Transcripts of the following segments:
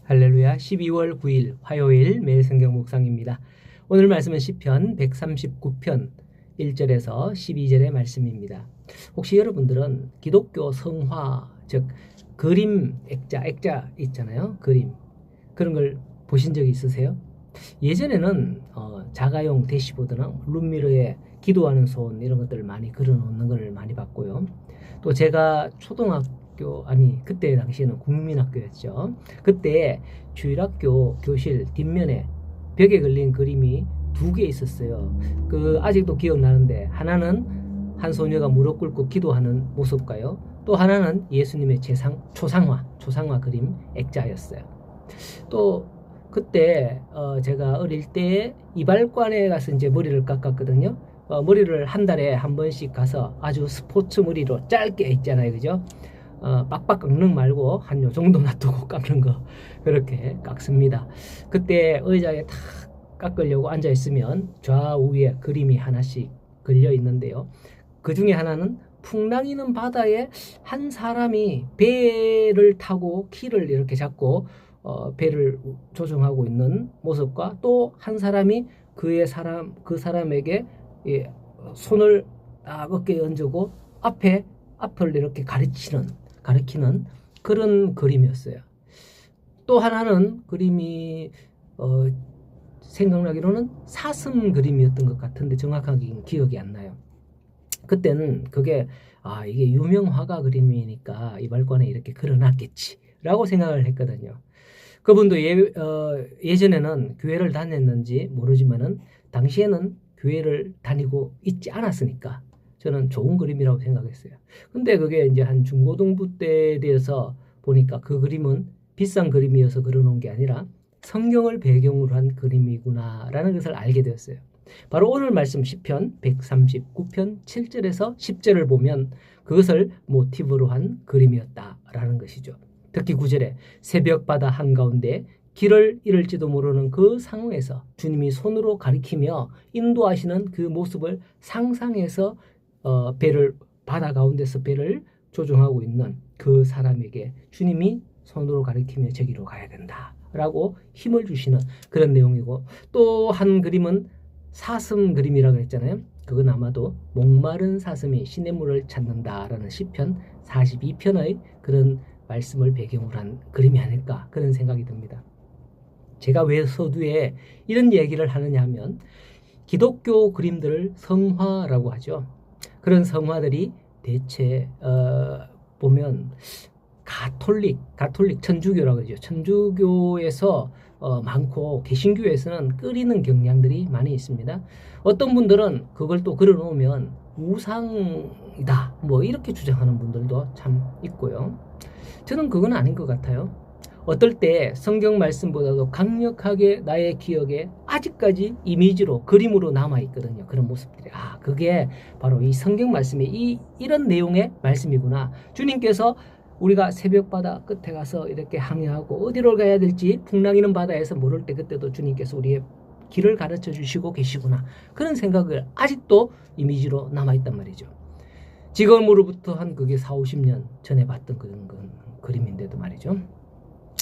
할렐루야. 12월 9일 화요일 매일 성경 묵상입니다. 오늘 말씀은 시편 139편 1절에서 12절의 말씀입니다. 혹시 여러분들은 기독교 성화, 즉 그림 액자 있잖아요. 그림. 그런 걸 보신 적이 있으세요? 예전에는 자가용 대시보드나 룸미러에 기도하는 손 이런 것들을 많이 그려놓는 걸 많이 봤고요. 또 제가 그때 당시에는 국민학교였죠. 그때 주일학교 교실 뒷면에 벽에 걸린 그림이 2개 있었어요. 아직도 기억나는데, 하나는 한 소녀가 무릎 꿇고 기도하는 모습과요, 또 하나는 예수님의 초상화 그림 액자였어요. 또 그때 제가 어릴 때 이발관에 가서 이제 머리를 깎았거든요. 머리를 한 달에 한 번씩 가서 아주 스포츠 머리로 짧게 있잖아요, 그죠? 빡빡 깎는 말고 한 요 정도 놔두고 깎는 거, 그렇게 깎습니다. 그때 의자에 탁 깎으려고 앉아 있으면 좌우에 그림이 하나씩 걸려 있는데요. 그 중에 하나는 풍랑이는 바다에 한 사람이 배를 타고 키를 이렇게 잡고 배를 조종하고 있는 모습과, 또 한 사람이 그 사람에게 손을 딱 어깨에 얹고 앞을 이렇게 가리키는 그런 그림이었어요. 또 하나는 그림이 생각나기로는 사슴 그림이었던 것 같은데 정확하게 기억이 안 나요. 그때는 그게 이게 유명 화가 그림이니까 이발관에 이렇게 그려놨겠지라고 생각을 했거든요. 그분도 예전에는 교회를 다녔는지 모르지만은 당시에는 교회를 다니고 있지 않았으니까 저는 좋은 그림이라고 생각했어요. 근데 그게 이제 한 중고등부 때 돼서 보니까 그 그림은 비싼 그림이어서 그려놓은 게 아니라 성경을 배경으로 한 그림이구나라는 것을 알게 되었어요. 바로 오늘 말씀 시편 139편 7절에서 10절을 보면 그것을 모티브로 한 그림이었다라는 것이죠. 특히 9절에 새벽 바다 한가운데 길을 잃을지도 모르는 그 상황에서 주님이 손으로 가리키며 인도하시는 그 모습을 상상해서 바다 가운데서 배를 조종하고 있는 그 사람에게 주님이 손으로 가리키며 저기로 가야 된다라고 힘을 주시는 그런 내용이고, 또 한 그림은 사슴 그림이라고 했잖아요. 그건 아마도 목마른 사슴이 시냇물을 찾는다라는 시편 42편의 그런 말씀을 배경으로 한 그림이 아닐까, 그런 생각이 듭니다. 제가 왜 서두에 이런 얘기를 하느냐 하면, 기독교 그림들을 성화라고 하죠. 그런 성화들이 대체 보면 가톨릭 천주교라고 하죠. 천주교에서 많고, 개신교에서는 끓이는 경향들이 많이 있습니다. 어떤 분들은 그걸 또 그려놓으면 우상이다 뭐 이렇게 주장하는 분들도 참 있고요. 저는 그건 아닌 것 같아요. 어떨 때 성경 말씀보다도 강력하게 나의 기억에 아직까지 이미지로, 그림으로 남아있거든요. 그런 모습들이. 그게 바로 이 성경 말씀의 이런 내용의 말씀이구나. 주님께서 우리가 새벽 바다 끝에 가서 이렇게 항해하고 어디로 가야 될지 풍랑이는 바다에서 모를 때, 그때도 주님께서 우리의 길을 가르쳐 주시고 계시구나. 그런 생각을 아직도 이미지로 남아있단 말이죠. 지금으로부터 한 그게 40-50년 전에 봤던 그런 그림인데도 말이죠.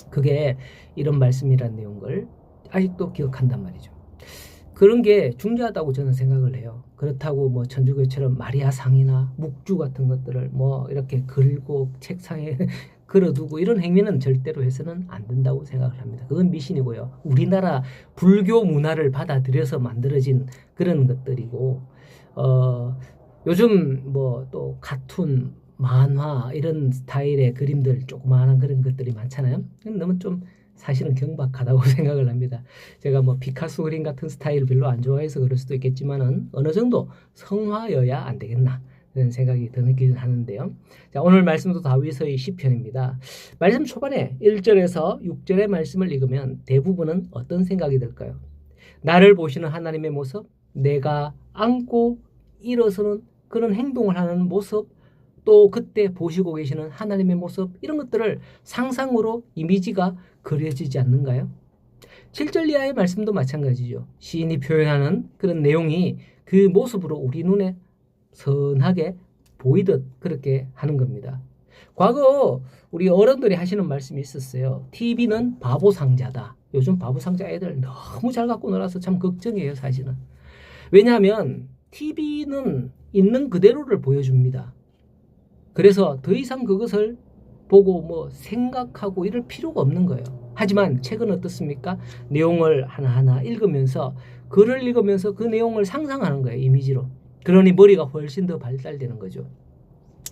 그게 이런 말씀이라는 내용을 아직도 기억한단 말이죠. 그런 게 중요하다고 저는 생각을 해요. 그렇다고 뭐 천주교처럼 마리아상이나 묵주 같은 것들을 뭐 이렇게 걸고 책상에 걸어두고 이런 행위는 절대로 해서는 안 된다고 생각을 합니다. 그건 미신이고요. 우리나라 불교 문화를 받아들여서 만들어진 그런 것들이고, 요즘 뭐 또 카툰, 만화 이런 스타일의 그림들, 조그마한 그런 것들이 많잖아요. 너무 좀 사실은 경박하다고 생각을 합니다. 제가 뭐 피카소 그림 같은 스타일 별로 안 좋아해서 그럴 수도 있겠지만은 어느 정도 성화여야 안 되겠나, 그런 생각이 드는 하는데요. 자, 오늘 말씀도 다윗의 시편입니다. 말씀 초반에 1절에서 6절의 말씀을 읽으면 대부분은 어떤 생각이 들까요? 나를 보시는 하나님의 모습, 내가 안고 일어서는 그런 행동을 하는 모습, 또 그때 보시고 계시는 하나님의 모습, 이런 것들을 상상으로 이미지가 그려지지 않는가요? 7절 이하의 말씀도 마찬가지죠. 시인이 표현하는 그런 내용이 그 모습으로 우리 눈에 선하게 보이듯 그렇게 하는 겁니다. 과거 우리 어른들이 하시는 말씀이 있었어요. TV는 바보 상자다. 요즘 바보 상자 애들 너무 잘 갖고 놀아서 참 걱정이에요, 사실은. 왜냐하면 TV는 있는 그대로를 보여줍니다. 그래서 더 이상 그것을 보고 뭐 생각하고 이럴 필요가 없는 거예요. 하지만 책은 어떻습니까? 내용을 하나하나 읽으면서 글을 읽으면서 그 내용을 상상하는 거예요, 이미지로. 그러니 머리가 훨씬 더 발달되는 거죠.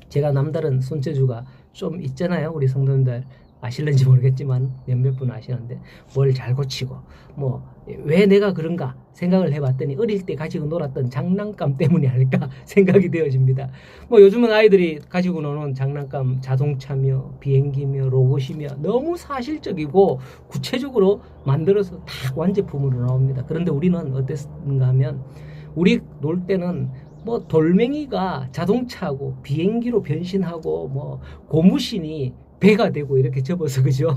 제가 남다른 손재주가 좀 있잖아요. 우리 성도님들 아실는지 모르겠지만 몇몇 분 아시는데 뭘 잘 고치고 뭐 왜 내가 그런가 생각을 해봤더니 어릴 때 가지고 놀았던 장난감 때문이 아닐까 생각이 되어집니다. 뭐 요즘은 아이들이 가지고 노는 장난감 자동차며 비행기며 로봇이며 너무 사실적이고 구체적으로 만들어서 다 완제품으로 나옵니다. 그런데 우리는 어땠는가 하면 우리 놀 때는 뭐 돌멩이가 자동차하고 비행기로 변신하고 뭐 고무신이 배가 되고 이렇게 접어서 그죠?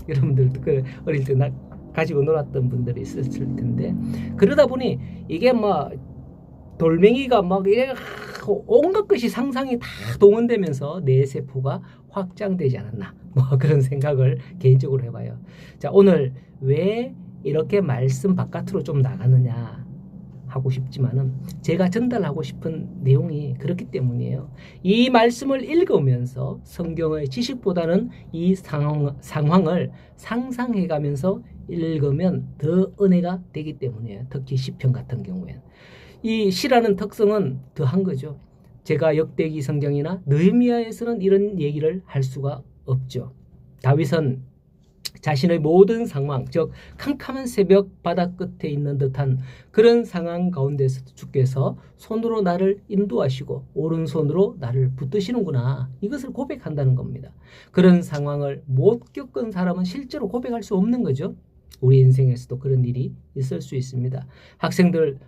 여러분들 그 어릴 때 가지고 놀았던 분들이 있었을 텐데 그러다 보니 이게 막 돌멩이가 막 이래 온갖 것이 상상이 다 동원되면서 뇌 세포가 확장되지 않았나 뭐 그런 생각을 개인적으로 해봐요. 자, 오늘 왜 이렇게 말씀 바깥으로 좀 나가느냐 하고 싶지만은 제가 전달하고 싶은 내용이 그렇기 때문이에요. 이 말씀을 읽으면서 성경의 지식보다는 이 상황을 상상해가면서 읽으면 더 은혜가 되기 때문이에요. 특히 시편 같은 경우에는. 이 시라는 특성은 더한 거죠. 제가 역대기 성경이나 느헤미야에서는 이런 얘기를 할 수가 없죠. 다윗은 자신의 모든 상황, 즉 캄캄한 새벽 바다 끝에 있는 듯한 그런 상황 가운데서 주께서 손으로 나를 인도하시고 오른손으로 나를 붙드시는구나. 이것을 고백한다는 겁니다. 그런 상황을 못 겪은 사람은 실제로 고백할 수 없는 거죠. 우리 인생에서도 그런 일이 있을 수 있습니다. 학생들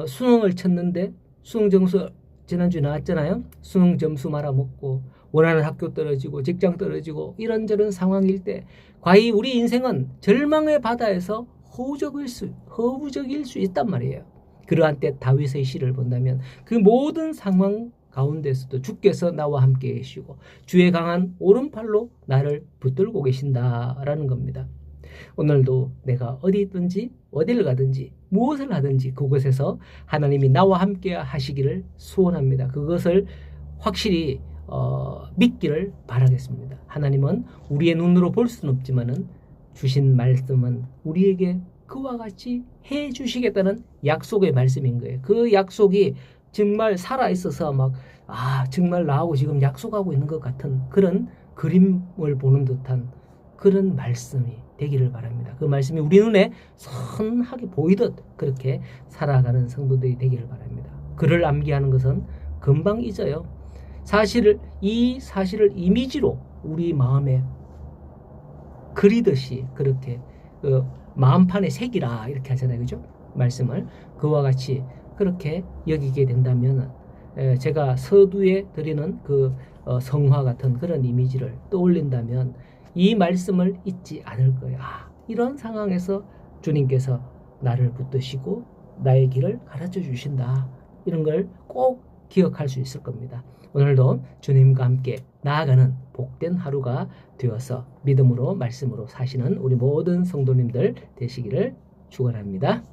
수능을 쳤는데 수능 점수 지난주에 나왔잖아요. 수능 점수 말아먹고 원하는 학교 떨어지고 직장 떨어지고 이런저런 상황일 때 과연 우리 인생은 절망의 바다에서 허우적일 수 있단 말이에요. 그러한 때 다윗의 시를 본다면 그 모든 상황 가운데서도 주께서 나와 함께 계시고 주의 강한 오른팔로 나를 붙들고 계신다라는 겁니다. 오늘도 내가 어디 있든지 어디를 가든지 무엇을 하든지 그곳에서 하나님이 나와 함께 하시기를 소원합니다. 그것을 확실히 믿기를 바라겠습니다. 하나님은 우리의 눈으로 볼 수는 없지만은 주신 말씀은 우리에게 그와 같이 해 주시겠다는 약속의 말씀인 거예요. 그 약속이 정말 살아 있어서 막 정말 나하고 지금 약속하고 있는 것 같은 그런 그림을 보는 듯한 그런 말씀이 되기를 바랍니다. 그 말씀이 우리 눈에 선하게 보이듯 그렇게 살아가는 성도들이 되기를 바랍니다. 그를 암기하는 것은 금방 잊어요. 이 사실을 이미지로 우리 마음에 그리듯이 그렇게 마음판에 새기라 이렇게 하잖아요. 그죠? 말씀을 그와 같이 그렇게 여기게 된다면 제가 서두에 드리는 그 성화 같은 그런 이미지를 떠올린다면 이 말씀을 잊지 않을 거예요. 이런 상황에서 주님께서 나를 붙드시고 나의 길을 가르쳐 주신다. 이런 걸 꼭 기억할 수 있을 겁니다. 오늘도 주님과 함께 나아가는 복된 하루가 되어서 믿음으로 말씀으로 사시는 우리 모든 성도님들 되시기를 축원합니다.